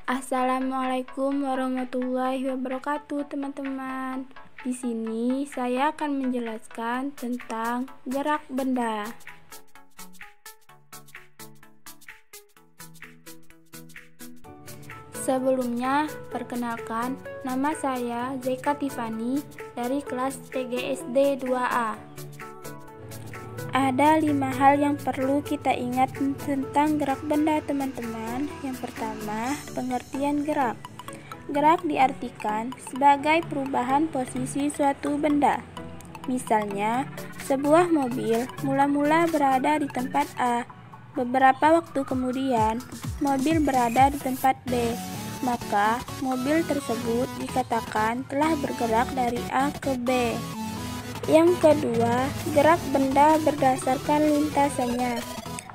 Assalamualaikum warahmatullahi wabarakatuh, teman-teman. Di sini saya akan menjelaskan tentang gerak benda. Sebelumnya, perkenalkan, nama saya Zeka Tiffany dari kelas TGSD 2A. Ada 5 hal yang perlu kita ingat tentang gerak benda, teman-teman. Yang pertama, pengertian gerak. Gerak diartikan sebagai perubahan posisi suatu benda. Misalnya, sebuah mobil mula-mula berada di tempat A. Beberapa waktu kemudian, mobil berada di tempat B. Maka, mobil tersebut dikatakan telah bergerak dari A ke B. Yang kedua, gerak benda berdasarkan lintasannya.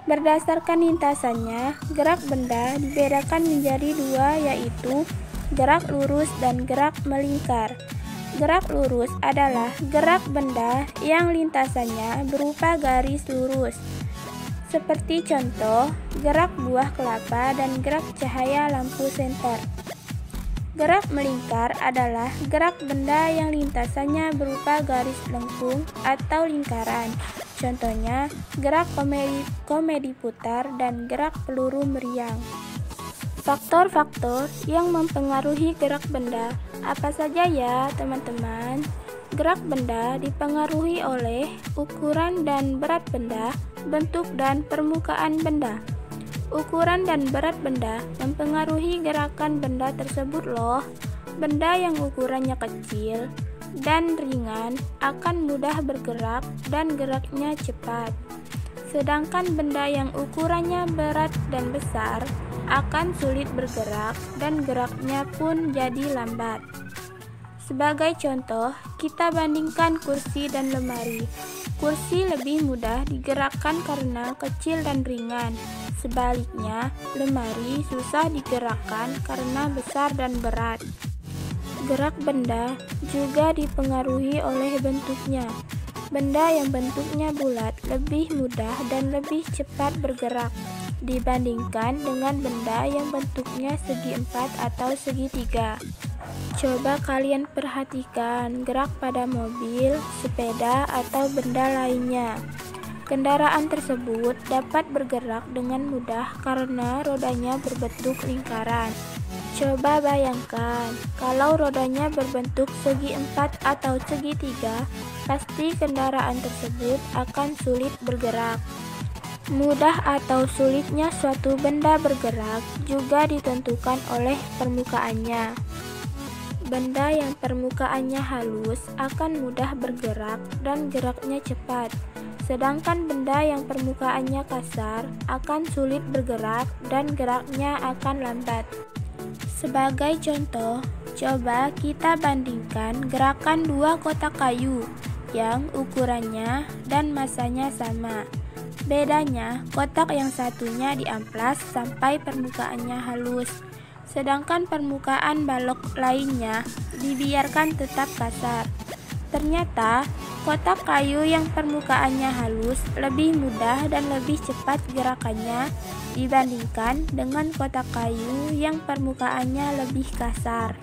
Berdasarkan lintasannya, gerak benda dibedakan menjadi 2, yaitu gerak lurus dan gerak melingkar. Gerak lurus adalah gerak benda yang lintasannya berupa garis lurus, seperti contoh gerak buah kelapa dan gerak cahaya lampu senter. Gerak melingkar adalah gerak benda yang lintasannya berupa garis lengkung atau lingkaran. Contohnya, gerak komedi putar dan gerak peluru meriang. Faktor-faktor yang mempengaruhi gerak benda apa saja ya, teman-teman? Gerak benda dipengaruhi oleh ukuran dan berat benda, bentuk dan permukaan benda. Ukuran dan berat benda mempengaruhi gerakan benda tersebut loh. Benda yang ukurannya kecil dan ringan akan mudah bergerak dan geraknya cepat. Sedangkan benda yang ukurannya berat dan besar akan sulit bergerak dan geraknya pun jadi lambat. Sebagai contoh, kita bandingkan kursi dan lemari. Kursi lebih mudah digerakkan karena kecil dan ringan. Sebaliknya, lemari susah digerakkan karena besar dan berat. Gerak benda juga dipengaruhi oleh bentuknya. Benda yang bentuknya bulat lebih mudah dan lebih cepat bergerak dibandingkan dengan benda yang bentuknya segi 4 atau segitiga. Coba kalian perhatikan gerak pada mobil, sepeda, atau benda lainnya. Kendaraan tersebut dapat bergerak dengan mudah karena rodanya berbentuk lingkaran. Coba bayangkan, kalau rodanya berbentuk segi 4 atau segitiga, pasti kendaraan tersebut akan sulit bergerak. Mudah atau sulitnya suatu benda bergerak juga ditentukan oleh permukaannya. Benda yang permukaannya halus akan mudah bergerak dan geraknya cepat. Sedangkan benda yang permukaannya kasar akan sulit bergerak dan geraknya akan lambat. Sebagai contoh, coba kita bandingkan gerakan 2 kotak kayu yang ukurannya dan masanya sama. Bedanya, kotak yang satunya diamplas sampai permukaannya halus, sedangkan permukaan balok lainnya dibiarkan tetap kasar. Ternyata, kotak kayu yang permukaannya halus lebih mudah dan lebih cepat gerakannya dibandingkan dengan kotak kayu yang permukaannya lebih kasar.